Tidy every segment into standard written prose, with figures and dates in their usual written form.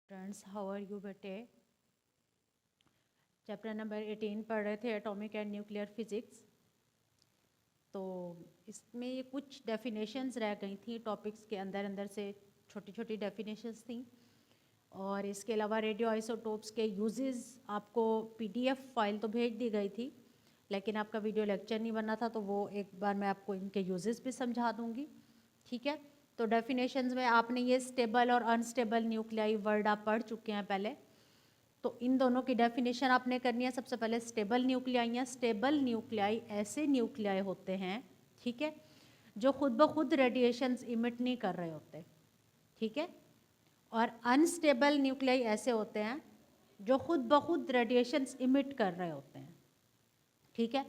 Friends, how are you बेटे। Chapter number 18 पढ़ रहे थे, एटॉमिक एंड न्यूक्लियर फिजिक्स। तो इसमें ये कुछ डेफिनेशंस रह गई थी, टॉपिक्स के अंदर अंदर से छोटी छोटी डेफिनेशंस थी। और इसके अलावा रेडियो आइसोटोप्स के यूजेस आपको पीडीएफ फाइल तो भेज दी गई थी, लेकिन आपका वीडियो लेक्चर नहीं बना था, तो वो एक बार मैं आपको इनके यूजेस भी समझा दूँगी। ठीक है, तो डेफिनेशंस में आपने ये स्टेबल और अनस्टेबल न्यूक्लियाई वर्ड आप पढ़ चुके हैं पहले। तो इन दोनों की डेफिनेशन आपने करनी है। सबसे पहले स्टेबल न्यूक्लियाई या स्टेबल न्यूक्लियाई ऐसे न्यूक्लियाई होते हैं, ठीक है, जो खुद ब खुद रेडिएशंस इमिट नहीं कर रहे होते। ठीक है, और अनस्टेबल न्यूक्लियाई ऐसे होते हैं जो खुद ब खुद रेडिएशंस इमिट कर रहे होते हैं। ठीक है,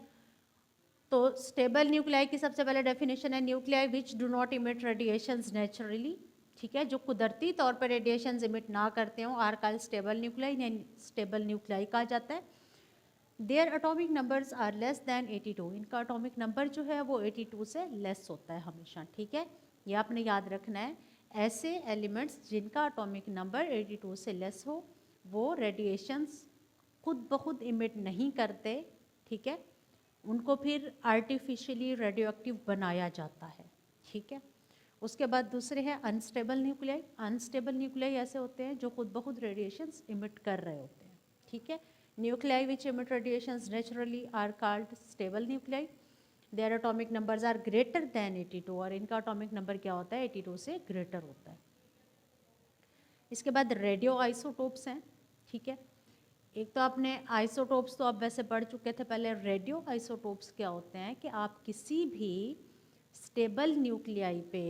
तो स्टेबल न्यूक्लियाई की सबसे पहले डेफिनेशन है nuclei which do not emit radiations naturally. ठीक है, जो कुदरती तौर पर रेडिएशंस इमिट ना करते हो आर कॉल्ड स्टेबल न्यूक्लियाई या स्टेबल न्यूक्लियाई कहा जाता है। Their atomic numbers are less than 82। इनका एटॉमिक नंबर जो है वो 82 से लेस होता है हमेशा। ठीक है, ये आपने याद रखना है। ऐसे एलिमेंट्स जिनका एटॉमिक नंबर 82 से लेस हो वो रेडिएशंस खुद ब खुद इमिट नहीं करते। ठीक है, उनको फिर आर्टिफिशियली रेडियोएक्टिव बनाया जाता है। ठीक है, उसके बाद दूसरे हैं अनस्टेबल न्यूक्लियाई। अनस्टेबल न्यूक्लियाई ऐसे होते हैं जो खुद ब खुद रेडिएशंस इमिट कर रहे होते हैं। ठीक है, nuclei which emit radiations naturally are called stable nuclei. Their atomic numbers are greater than 82, और इनका एटॉमिक नंबर क्या होता है, 82 से ग्रेटर होता है। इसके बाद रेडियो आइसोटोप्स हैं। ठीक है, एक तो आपने आइसोटोप्स तो आप वैसे पढ़ चुके थे पहले। रेडियो आइसोटोप्स क्या होते हैं कि आप किसी भी स्टेबल न्यूक्लियाई पे,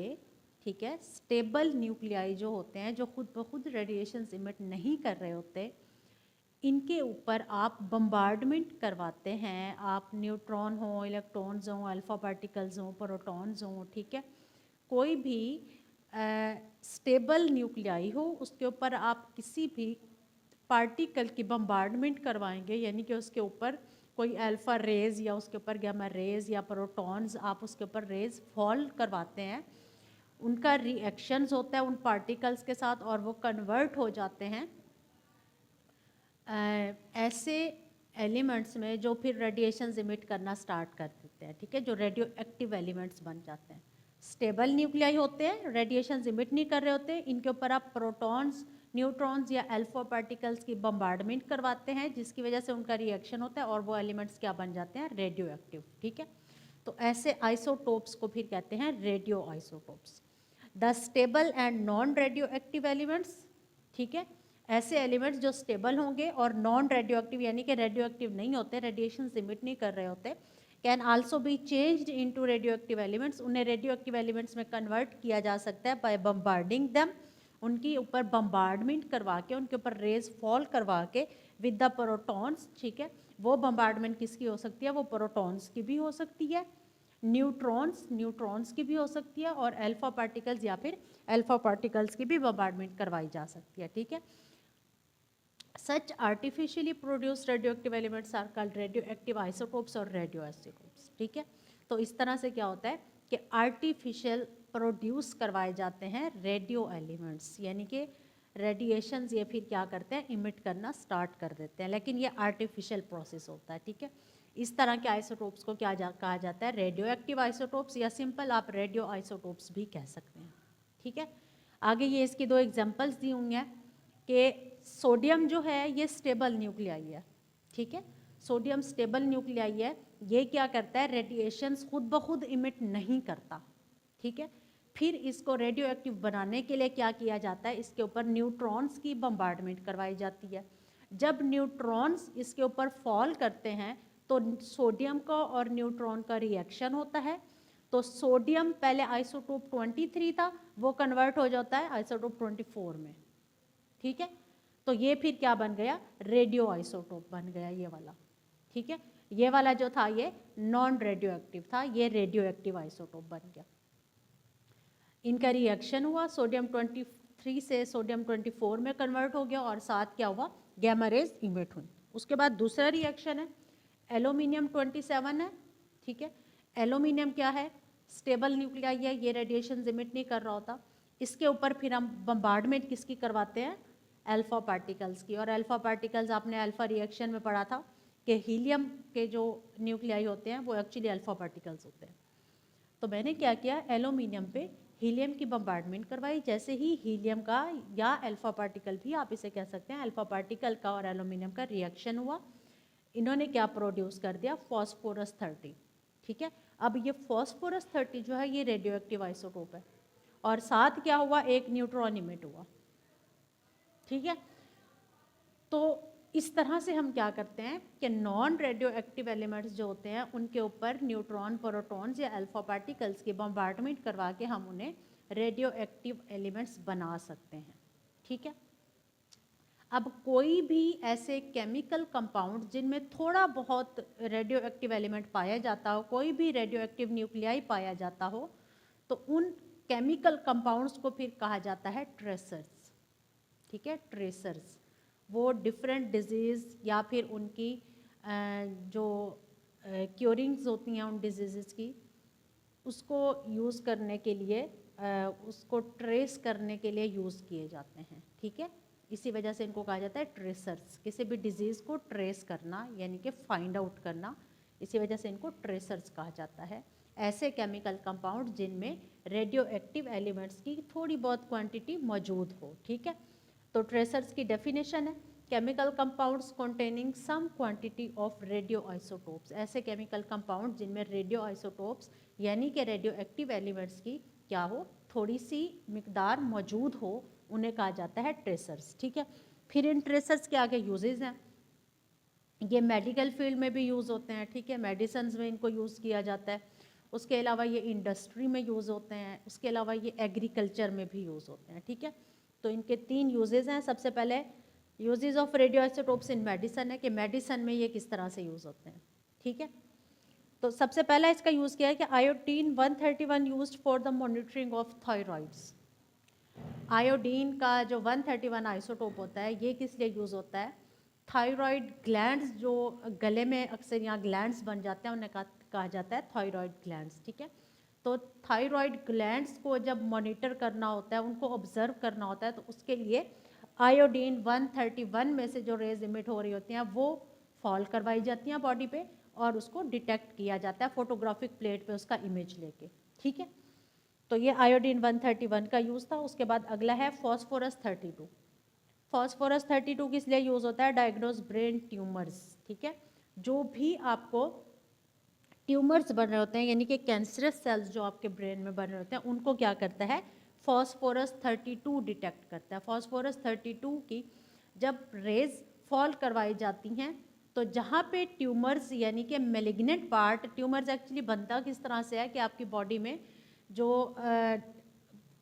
ठीक है, स्टेबल न्यूक्लियाई जो होते हैं जो खुद ब खुद रेडिएशंस इमिट नहीं कर रहे होते, इनके ऊपर आप बम्बार्डमेंट करवाते हैं। आप न्यूट्रॉन हो, इलेक्ट्रॉन्स हो, अल्फा पार्टिकल्स हो, प्रोटॉन्स हो, ठीक है, कोई भी स्टेबल न्यूक्लियाई हो उसके ऊपर आप किसी भी पार्टिकल की बम्बार्डमेंट करवाएंगे, यानी कि उसके ऊपर कोई अल्फा रेज या उसके ऊपर गामा रेज या प्रोटॉन्स आप उसके ऊपर रेज फॉल करवाते हैं, उनका रिएक्शंस होता है उन पार्टिकल्स के साथ और वो कन्वर्ट हो जाते हैं ऐसे एलिमेंट्स में जो फिर रेडिएशंस इमिट करना स्टार्ट कर देते हैं। ठीक है, जो रेडियो एक्टिव एलिमेंट्स बन जाते हैं। स्टेबल न्यूक्लियाई होते हैं, रेडिएशंस इमिट नहीं कर रहे होते, इनके ऊपर आप प्रोटॉन्स, न्यूट्रॉन्स या अल्फा पार्टिकल्स की बम्बार्डमेंट करवाते हैं, जिसकी वजह से उनका रिएक्शन होता है और वो एलिमेंट्स क्या बन जाते हैं, रेडियो एक्टिव। ठीक है, तो ऐसे आइसोटोप्स को फिर कहते हैं radio isotopes. The stable and non radio active elements, ठीक है, ऐसे एलिमेंट्स जो स्टेबल होंगे और नॉन रेडियो एक्टिव यानी कि रेडियो एक्टिव नहीं होते, रेडिएशन इमिट नहीं कर रहे होते, can also be changed into radio active elements. उन्हें रेडियो एक्टिव एलिमेंट्स में कन्वर्ट किया जा सकता है बाय बम्बार्डिंग देम, उनके ऊपर बम्बार्डमेंट करवा के, उनके ऊपर रेज फॉल करवा के विद द प्रोटॉन्स। ठीक है, वो बम्बार्डमेंट किसकी हो सकती है, वो प्रोटॉन्स की भी हो सकती है, न्यूट्रॉन्स की भी हो सकती है, और अल्फा पार्टिकल्स या फिर अल्फा पार्टिकल्स की भी बम्बार्डमेंट करवाई जा सकती है। ठीक है, such artificially produced radioactive elements are called radioactive isotopes और radioisotopes। ठीक है, तो इस तरह से क्या होता है कि आर्टिफिशियल प्रोड्यूस करवाए जाते हैं रेडियो एलिमेंट्स, यानी कि रेडिएशंस ये फिर क्या करते हैं, इमिट करना स्टार्ट कर देते हैं, लेकिन ये आर्टिफिशियल प्रोसेस होता है। ठीक है, इस तरह के आइसोटोप्स को क्या कहा जाता है, रेडियो एक्टिव आइसोटोप्स, या सिंपल आप रेडियो आइसोटोप्स भी कह सकते हैं। ठीक है, आगे ये इसकी दो एग्जांपल्स दी हुई हैं कि सोडियम जो है ये स्टेबल न्यूक्लियाई है। ठीक है, सोडियम स्टेबल न्यूक्लियाई है, ये क्या करता है, रेडिएशंस खुद ब खुद इमिट नहीं करता। ठीक है, फिर इसको रेडियो एक्टिव बनाने के लिए क्या किया जाता है, इसके ऊपर न्यूट्रॉन्स की बम्बार्डमेंट करवाई जाती है। जब न्यूट्रॉन्स इसके ऊपर फॉल करते हैं तो सोडियम का और न्यूट्रॉन का रिएक्शन होता है, तो सोडियम पहले आइसोटोप 23 था, वो कन्वर्ट हो जाता है आइसोटोप 24 में। ठीक है, तो ये फिर क्या बन गया, रेडियो आइसोटोप बन गया ये वाला। ठीक है, ये वाला जो था ये नॉन रेडियो एक्टिव था, ये रेडियो एक्टिव आइसोटोप बन गया। इनका रिएक्शन हुआ, सोडियम 23 से सोडियम 24 में कन्वर्ट हो गया, और साथ क्या हुआ, गैमा रेज इमिट हुई। उसके बाद दूसरा रिएक्शन है एल्यूमिनियम 27 है। ठीक है, एल्यूमिनियम क्या है, स्टेबल न्यूक्लियाई है, ये रेडिएशन इमिट नहीं कर रहा होता, इसके ऊपर फिर हम बम्बार्डमेंट किसकी करवाते हैं, अल्फा पार्टिकल्स की। और अल्फा पार्टिकल्स आपने अल्फा रिएक्शन में पढ़ा था कि हीलियम के जो न्यूक्लियाई होते हैं वो एक्चुअली अल्फा पार्टिकल्स होते हैं। तो मैंने क्या किया, एल्यूमिनियम पे हीलियम की बम्बार्डमेंट करवाई। जैसे ही हीलियम का या अल्फा पार्टिकल भी आप इसे कह सकते हैं, अल्फा पार्टिकल का और एल्यूमिनियम का रिएक्शन हुआ, इन्होंने क्या प्रोड्यूस कर दिया, फॉस्फोरस 30। ठीक है, अब ये फॉस्फोरस 30 जो है ये रेडियो एक्टिव आइसोटोप है, और साथ क्या हुआ, एक न्यूट्रॉन इमिट हुआ। ठीक है, तो इस तरह से हम क्या करते हैं कि नॉन रेडियो एक्टिव एलिमेंट्स जो होते हैं उनके ऊपर न्यूट्रॉन, प्रोटॉन्स या अल्फा पार्टिकल्स की बम्बार्डमेंट करवा के हम उन्हें रेडियो एक्टिव एलिमेंट्स बना सकते हैं। ठीक है, अब कोई भी ऐसे केमिकल कंपाउंड जिनमें थोड़ा बहुत रेडियो एक्टिव एलिमेंट पाया जाता हो, कोई भी रेडियो एक्टिव न्यूक्लियाई पाया जाता हो, तो उन केमिकल कंपाउंड्स को फिर कहा जाता है ट्रेसर्स। ठीक है, ट्रेसर्स वो डिफरेंट डिजीज़ या फिर उनकी जो क्योरिंग्स होती हैं उन डिजीज़ की, उसको यूज़ करने के लिए, उसको ट्रेस करने के लिए यूज़ किए जाते हैं। ठीक है, इसी वजह से इनको कहा जाता है ट्रेसर्स। किसी भी डिजीज़ को ट्रेस करना यानी कि फाइंड आउट करना, इसी वजह से इनको ट्रेसर्स कहा जाता है। ऐसे केमिकल कंपाउंड जिनमें रेडियो एक्टिव एलिमेंट्स की थोड़ी बहुत क्वांटिटी मौजूद हो। ठीक है, तो ट्रेसर्स की डेफिनेशन है chemical compounds containing some quantity of radio isotopes. ऐसे केमिकल कंपाउंड जिनमें रेडियो आइसोटोप्स यानी कि रेडियो एक्टिव एलिमेंट्स की क्या हो, थोड़ी सी मिकदार मौजूद हो, उन्हें कहा जाता है ट्रेसर्स। ठीक है, फिर इन ट्रेसर्स के आगे यूजेस हैं। ये मेडिकल फील्ड में भी यूज़ होते हैं। ठीक है, मेडिसिन में इनको यूज़ किया जाता है। उसके अलावा ये इंडस्ट्री में यूज़ होते हैं। उसके अलावा ये एग्रीकल्चर में भी यूज़ होते हैं। ठीक है, तो इनके 3 यूजेस हैं। सबसे पहले uses of radio isotopes in medicine है कि मेडिसिन में ये किस तरह से यूज़ होते हैं। ठीक है, तो सबसे पहला इसका यूज़ किया है कि iodine 131 used for the monitoring of thyroids. Iodine का जो 131 आइसोटोप होता है ये किस लिए यूज़ होता है, थायराइड ग्लैंड्स जो गले में अक्सर यहाँ ग्लैंड्स बन जाते हैं उन्हें कहा जाता है थायराइड ग्लैंड्स। ठीक है, तो थायराइड ग्लैंड्स को जब मॉनिटर करना होता है, उनको ऑब्जर्व करना होता है, तो उसके लिए आयोडीन 131 में से जो रेज इमिट हो रही होती हैं वो फॉल करवाई जाती हैं बॉडी पे, और उसको डिटेक्ट किया जाता है फोटोग्राफिक प्लेट पे उसका इमेज लेके। ठीक है, तो ये आयोडीन 131 का यूज़ था। उसके बाद अगला है फॉस्फोरस 32। फॉस्फोरस 32 किस लिए यूज़ होता है, डायग्नोज ब्रेन ट्यूमर्स। ठीक है, जो भी आपको ट्यूमर्स बन रहे होते हैं यानी कि कैंसरस सेल्स जो आपके ब्रेन में बन रहे होते हैं, उनको क्या करता है, फॉस्फोरस 32 डिटेक्ट करता है। फॉस्फोरस 32 की जब रेज फॉल करवाई जाती हैं, तो जहाँ पे ट्यूमर्स यानी कि मेलिग्नेंट पार्ट, ट्यूमर्स एक्चुअली बनता किस तरह से है कि आपकी बॉडी में जो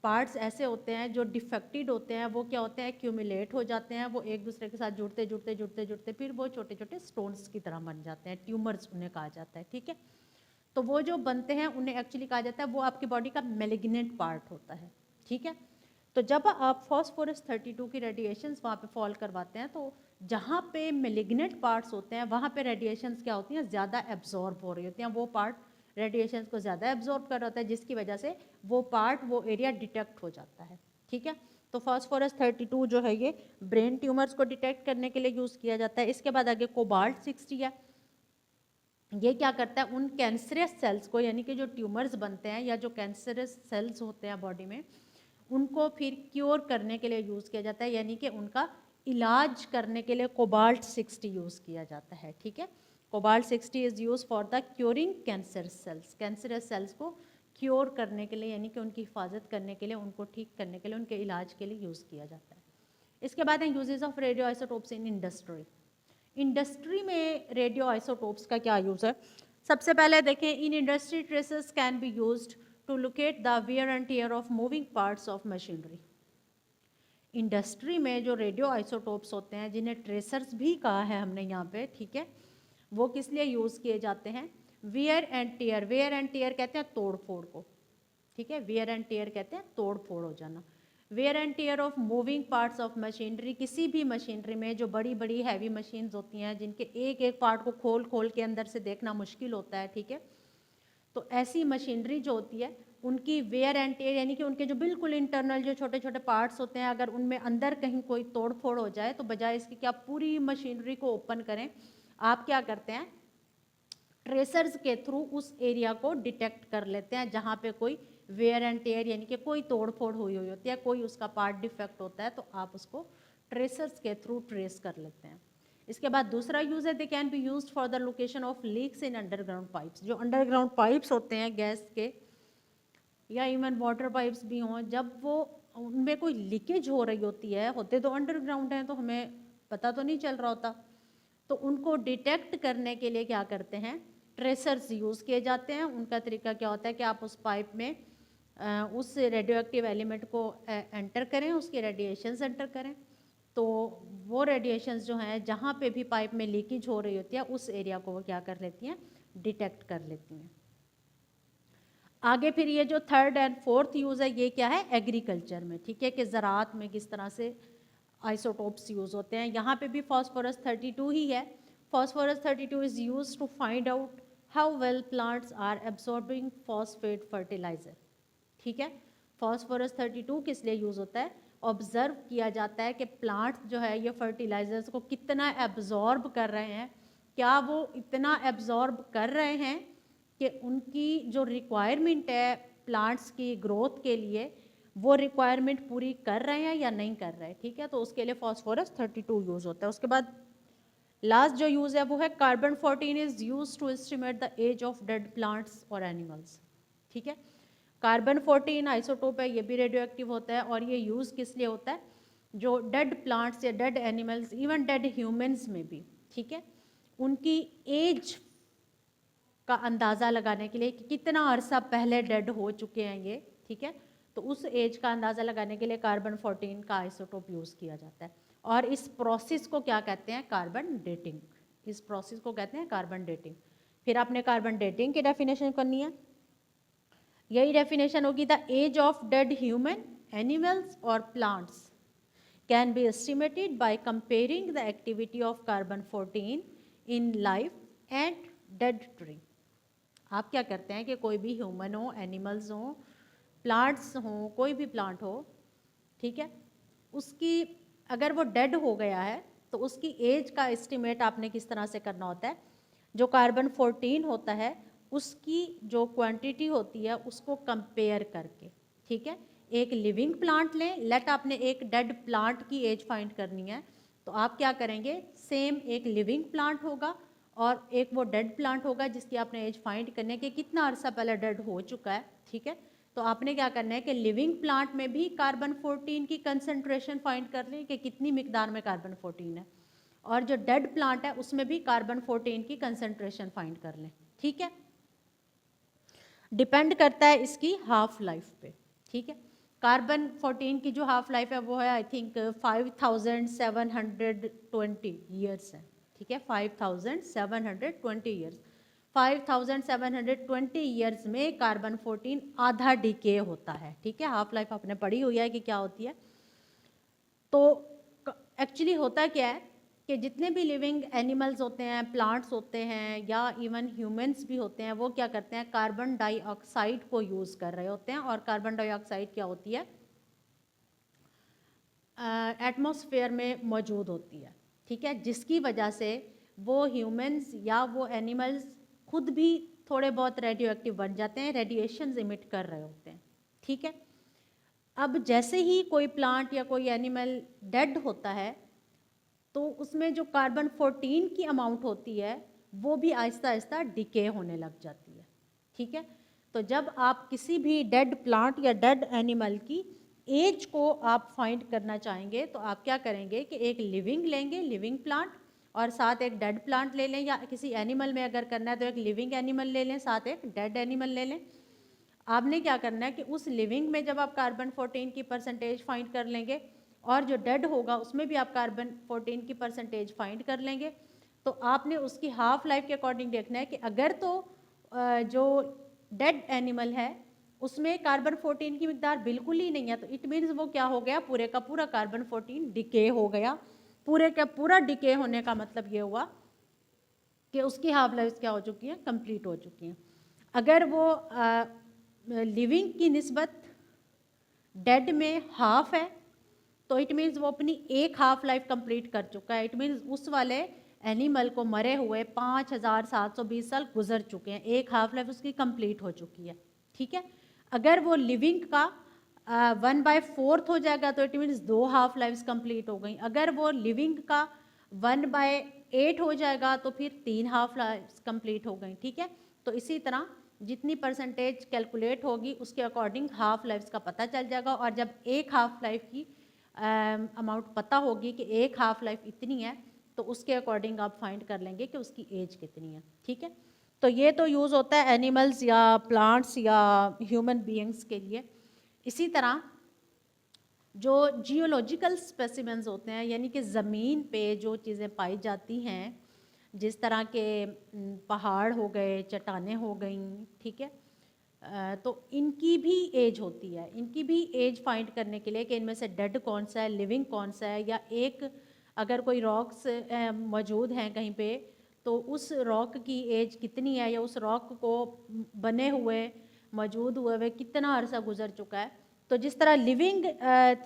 पार्ट्स ऐसे होते हैं जो डिफेक्टेड होते हैं, वो क्या होते हैं, एक्यूमुलेट हो जाते हैं, वो एक दूसरे के साथ जुड़ते जुड़ते जुड़ते जुड़ते फिर वो छोटे छोटे स्टोन्स की तरह बन जाते हैं, ट्यूमर्स उन्हें कहा जाता है। ठीक है, तो वो जो बनते हैं उन्हें एक्चुअली कहा जाता है वो आपकी बॉडी का मेलिग्नेंट पार्ट होता है। ठीक है, तो जब आप फॉस्फोरस 32 की रेडिएशंस वहाँ पे फॉल करवाते हैं, तो जहाँ पे मेलिग्नेंट पार्ट्स होते हैं वहाँ पे रेडिएशंस क्या होती हैं, ज़्यादा एब्जॉर्ब हो रही होती हैं, वो पार्ट रेडिएशंस को ज़्यादा एब्जॉर्ब कर रहा होता है, जिसकी वजह से वो पार्ट, वो एरिया डिटेक्ट हो जाता है। ठीक है, तो फॉस्फोरस 32 जो है ये ब्रेन ट्यूमर्स को डिटेक्ट करने के लिए यूज़ किया जाता है। इसके बाद आगे कोबाल्ट 60 है। ये क्या करता है, उन कैंसरस सेल्स को यानी कि जो ट्यूमर्स बनते हैं या जो कैंसरस सेल्स होते हैं बॉडी में, उनको फिर क्योर करने के लिए यूज़ किया जाता है, यानी कि उनका इलाज करने के लिए कोबाल्ट 60 यूज़ किया जाता है। ठीक है, cobalt 60 is use for the curing cancer cells. Cancerous cells को क्योर करने के लिए यानी कि उनकी हिफाजत करने के लिए, उनको ठीक करने के लिए, उनके इलाज के लिए यूज़ किया जाता है। इसके बाद है uses of radio isotopes in industry. Industry में रेडियो आइसोटोप्स का क्या यूज़ है, सबसे पहले देखें, in industry traces can be used to locate the wear and tear of moving parts of machinery. Industry में जो रेडियो आइसोटोप्स होते हैं, जिन्हें ट्रेसर्स भी कहा है हमने यहाँ पे, ठीक है, वो किस लिए यूज़ किए जाते हैं, wear and tier. Wear and tier कहते हैं तोड़ फोड़ को। ठीक है, वियर एंड टियर कहते हैं तोड़ फोड़ हो जाना। Wear and tear of moving parts of machinery, किसी भी मशीनरी में जो बड़ी बड़ी हैवी मशीन्स होती हैं जिनके एक एक पार्ट को खोल खोल के अंदर से देखना मुश्किल होता है। ठीक है, तो ऐसी मशीनरी जो होती है उनकी वेयर एंड टेयर यानी कि उनके जो बिल्कुल इंटरनल जो छोटे छोटे पार्ट्स होते हैं, अगर उनमें अंदर कहीं कोई तोड़ फोड़ हो जाए तो बजाय इसके कि आप पूरी मशीनरी को ओपन करें, आप क्या करते हैं, ट्रेसर्स के थ्रू उस एरिया को डिटेक्ट कर लेते हैं जहाँ पे कोई वेयर एंड टेयर यानी कि कोई तोड़ फोड़ हुई होती है, कोई उसका पार्ट डिफेक्ट होता है, तो आप उसको ट्रेसर्स के थ्रू ट्रेस कर लेते हैं। इसके बाद दूसरा यूज़ है, they can be used for the location of leaks in underground pipes. जो अंडरग्राउंड पाइप्स होते हैं गैस के या इवन वाटर पाइप्स भी हों, जब वो उनमें कोई लीकेज हो रही होती है, होते तो अंडरग्राउंड हैं तो हमें पता तो नहीं चल रहा होता, तो उनको डिटेक्ट करने के लिए क्या करते हैं, ट्रेसर्स यूज़ किए जाते हैं। उनका तरीका क्या होता है कि आप उस पाइप में उस रेडियो एक्टिव एलिमेंट को एंटर करें, उसके रेडिएशंस एंटर करें, तो वो रेडिएशंस जो हैं जहाँ पे भी पाइप में लीकेज हो रही होती है उस एरिया को वो क्या कर लेती हैं, डिटेक्ट कर लेती हैं। आगे फिर ये जो थर्ड एंड फोर्थ यूज़ है ये क्या है, एग्रीकल्चर में, ठीक है, कि ज़राअत में किस तरह से आइसोटोप्स यूज़ होते हैं। यहाँ पे भी फॉस्फोरस 32 ही है। Phosphorus 32 is use to find out how well plants are absorbing phosphate fertiliser, ठीक है। फॉस्फोरस 32 किस लिए यूज़ होता है, ऑब्जर्व किया जाता है कि प्लांट्स जो है ये फर्टिलाइजर्स को कितना एब्जॉर्ब कर रहे हैं, क्या वो इतना एब्जॉर्ब कर रहे हैं कि उनकी जो रिक्वायरमेंट है प्लांट्स की ग्रोथ के लिए वो रिक्वायरमेंट पूरी कर रहे हैं या नहीं कर रहे हैं, ठीक है। तो उसके लिए फॉस्फोरस 32 यूज़ होता है। उसके बाद लास्ट जो यूज़ है वो है carbon 14 is use to estimate the age of dead plants और एनिमल्स, ठीक है। कार्बन 14 आइसोटोप है, ये भी रेडियो एक्टिव होता है, और ये यूज़ किस लिए होता है, जो डेड प्लांट्स या dead animals, even dead humans में भी, ठीक है, उनकी एज का अंदाज़ा लगाने के लिए कि कितना अरसा पहले डेड हो चुके हैं ये, ठीक है, तो उस एज का अंदाज़ा लगाने के लिए कार्बन 14 का आइसोटोप यूज़ किया जाता है। और इस प्रोसेस को क्या कहते हैं, कार्बन डेटिंग। इस प्रोसेस को कहते हैं कार्बन डेटिंग। फिर आपने कार्बन डेटिंग की डेफिनेशन करनी है। यही डेफिनेशन होगी, the age of dead human, animals और plants can be estimated by comparing the activity of carbon 14 in life and dead tree. आप क्या करते हैं कि कोई भी ह्यूमन हो, एनिमल्स हो, प्लांट्स हो, कोई भी प्लांट हो, ठीक है, उसकी अगर वो डेड हो गया है तो उसकी एज का एस्टिमेट आपने किस तरह से करना होता है, जो कार्बन 14 होता है उसकी जो क्वांटिटी होती है उसको कंपेयर करके, ठीक है। एक लिविंग प्लांट लें, लेट आपने एक डेड प्लांट की एज फाइंड करनी है, तो आप क्या करेंगे, सेम एक लिविंग प्लांट होगा और एक वो डेड प्लांट होगा जिसकी आपने एज फाइंड करने के कितना अरसा पहले डेड हो चुका है, ठीक है। तो आपने क्या करना है कि लिविंग प्लांट में भी कार्बन 14 की कंसंट्रेशन फाइंड कर लें कि कितनी मिकदार में कार्बन 14 है, और जो डेड प्लांट है उसमें भी कार्बन 14 की कंसंट्रेशन फाइंड कर लें, ठीक है। डिपेंड करता है इसकी हाफ लाइफ पे, ठीक है। कार्बन 14 की जो हाफ लाइफ है वो है आई थिंक 5720 ईयर्स है, ठीक है, 5720 ईयर्स। 5720 ईयर्स में कार्बन 14 आधा डिके होता है, ठीक है। हाफ लाइफ आपने पढ़ी हुई है कि क्या होती है। तो एक्चुअली होता क्या है कि जितने भी लिविंग एनिमल्स होते हैं, प्लांट्स होते हैं या इवन ह्यूमंस भी होते हैं, वो क्या करते हैं, कार्बन डाइऑक्साइड को यूज़ कर रहे होते हैं। और कार्बन डाइऑक्साइड क्या होती है, एटमॉस्फेयर में मौजूद होती है, ठीक है, जिसकी वजह से वो ह्यूमंस या वो एनिमल्स खुद भी थोड़े बहुत रेडियो एक्टिव बन जाते हैं, रेडिएशन इमिट कर रहे होते हैं, ठीक है। अब जैसे ही कोई प्लांट या कोई एनिमल डेड होता है तो उसमें जो कार्बन 14 की अमाउंट होती है वो भी आहिस्ता आहिस्ता डिके होने लग जाती है, ठीक है। तो जब आप किसी भी डेड प्लांट या डेड एनिमल की एज को आप फाइंड करना चाहेंगे तो आप क्या करेंगे कि एक लिविंग लेंगे, लिविंग प्लांट, और साथ एक डेड प्लांट ले लें, या किसी एनिमल में अगर करना है तो एक लिविंग एनिमल ले लें, साथ एक डेड एनिमल ले लें। आपने क्या करना है कि उस लिविंग में जब आप कार्बन 14 की परसेंटेज फाइंड कर लेंगे और जो डेड होगा उसमें भी आप कार्बन 14 की परसेंटेज फाइंड कर लेंगे, तो आपने उसकी हाफ लाइफ के अकॉर्डिंग देखना है कि अगर तो जो डेड एनिमल है उसमें कार्बन 14 की मिकदार बिल्कुल ही नहीं है, तो इट मीन्स वो क्या हो गया, पूरे का पूरा कार्बन 14 डिके हो गया। पूरे का पूरा डिके होने का मतलब ये हुआ कि उसकी हाफ लाइफ क्या हो चुकी है, कंप्लीट हो चुकी है। अगर वो लिविंग की निस्बत डेड में हाफ है, तो इट मीन्स वो अपनी एक हाफ लाइफ कंप्लीट कर चुका है। इट मीन्स उस वाले एनिमल को मरे हुए 5720 साल गुजर चुके हैं, एक हाफ लाइफ उसकी कंप्लीट हो चुकी है। ठीक है, अगर वो लिविंग का 1/4 हो जाएगा तो it means 2 half lifes complete हो गई। अगर वो लिविंग का 1/8 हो जाएगा तो फिर 3 हाफ लाइफ्स कंप्लीट हो गई। ठीक है, तो इसी तरह जितनी परसेंटेज कैलकुलेट होगी उसके अकॉर्डिंग हाफ लाइफ्स का पता चल जाएगा। और जब एक हाफ लाइफ की अमाउंट पता होगी कि एक हाफ लाइफ इतनी है, तो उसके अकॉर्डिंग आप फाइंड कर लेंगे कि उसकी एज कितनी है। ठीक है, तो ये तो यूज़ होता है एनिमल्स या प्लांट्स या ह्यूमन बीइंग्स के लिए। इसी तरह जो जियोलॉजिकल स्पेसिमेंस होते हैं, यानी कि ज़मीन पे जो चीज़ें पाई जाती हैं, जिस तरह के पहाड़ हो गए, चट्टानें हो गई, ठीक है, तो इनकी भी एज होती है। इनकी भी एज फाइंड करने के लिए कि इनमें से डेड कौन सा है, लिविंग कौन सा है, या एक अगर कोई रॉक्स मौजूद हैं कहीं पे तो उस रॉक की एज कितनी है, या उस रॉक को बने हुए मौजूद हुए कितना अरसा गुजर चुका है। तो जिस तरह लिविंग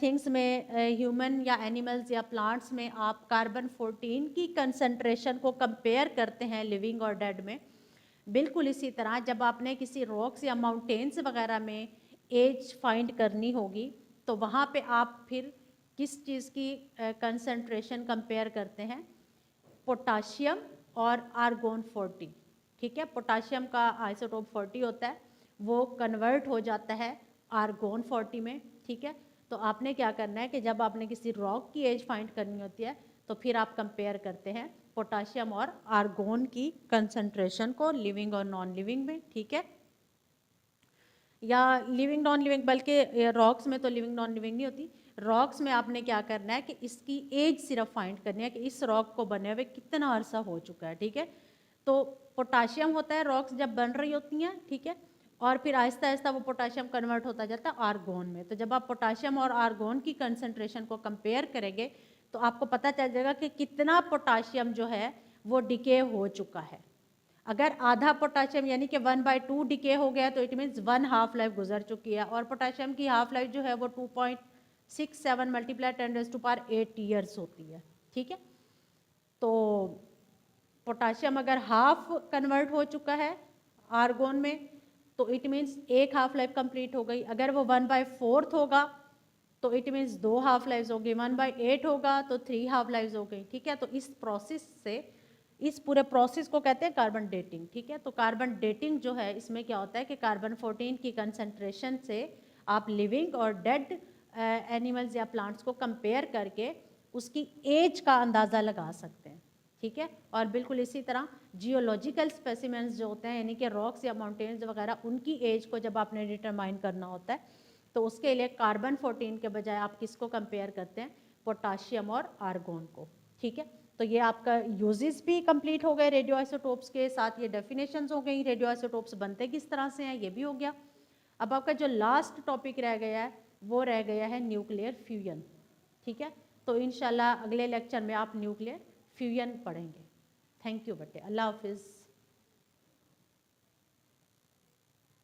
थिंग्स में ह्यूमन या एनिमल्स या प्लांट्स में आप कार्बन 14 की कंसंट्रेशन को कंपेयर करते हैं लिविंग और डेड में, बिल्कुल इसी तरह जब आपने किसी रॉक्स या माउंटेन्स वगैरह में एज फाइंड करनी होगी तो वहाँ पे आप फिर किस चीज़ की कंसंट्रेशन कंपेयर करते हैं, पोटाशियम और आर्गोन 40। ठीक है, पोटाशियम का आइसोटोप 40 होता है, वो कन्वर्ट हो जाता है आर्गोन 40 में। ठीक है, तो आपने क्या करना है कि जब आपने किसी रॉक की एज फाइंड करनी होती है तो फिर आप कंपेयर करते हैं पोटाशियम और आर्गोन की कंसंट्रेशन को लिविंग और नॉन लिविंग में। ठीक है, या लिविंग नॉन लिविंग, बल्कि रॉक्स में तो लिविंग नॉन लिविंग नहीं होती, रॉक्स में आपने क्या करना है कि इसकी एज सिर्फ फाइंड करनी है कि इस रॉक को बने हुए कितना अरसा हो चुका है। ठीक है, तो पोटाशियम होता है रॉक्स जब बन रही होती हैं, ठीक है, और फिर आहिस्ता आहिस्ता वो पोटाशियम कन्वर्ट होता जाता है आर्गोन में। तो जब आप पोटाशियम और आर्गोन की कंसंट्रेशन को कंपेयर करेंगे तो आपको पता चल जाएगा कि कितना पोटाशियम जो है वो डिके हो चुका है। अगर आधा पोटाशियम यानी कि 1/2 डिके हो गया तो इट मीन्स 1 हाफ लाइफ गुजर चुकी है, और पोटाशियम की हाफ लाइफ जो है वो 2.67 मल्टीप्लाई 10⁸ ईयर्स होती है। ठीक है, तो पोटाशियम अगर हाफ कन्वर्ट हो चुका है आर्गोन में तो इट मीन्स एक हाफ लाइफ कंप्लीट हो गई। अगर वो 1/4 होगा तो इट मीन्स 2 हाफ लाइफ्स हो गई, 1/8 होगा तो 3 हाफ लाइफ्स हो गई। ठीक है, तो इस प्रोसेस से, इस पूरे प्रोसेस को कहते हैं कार्बन डेटिंग। ठीक है, तो कार्बन डेटिंग जो है इसमें क्या होता है कि कार्बन 14 की कंसंट्रेशन से आप लिविंग और डेड एनिमल्स या प्लांट्स को कंपेयर करके उसकी एज का अंदाज़ा लगा सकते हैं। ठीक है, और बिल्कुल इसी तरह जियोलॉजिकल स्पेसिमेंस जो होते हैं यानी कि रॉक्स या माउंटेन्स वगैरह, उनकी एज को जब आपने डिटरमाइन करना होता है तो उसके लिए कार्बन 14 के बजाय आप किसको कंपेयर करते हैं, पोटाशियम और आर्गोन को। ठीक है, तो ये आपका यूजेस भी कंप्लीट हो गए रेडियो आइसोटोप्स के साथ, ये डेफिनेशंस हो गई रेडियो आइसोटोप्स बनते किस तरह से हैं ये भी हो गया। अब आपका जो लास्ट टॉपिक रह गया है वो रह गया है न्यूक्लियर फ्यूजन। ठीक है, तो इंशाल्लाह अगले लेक्चर में आप न्यूक्लियर फ्यूजन पढ़ेंगे। थैंक यू बेटे, अल्लाह हाफिज़।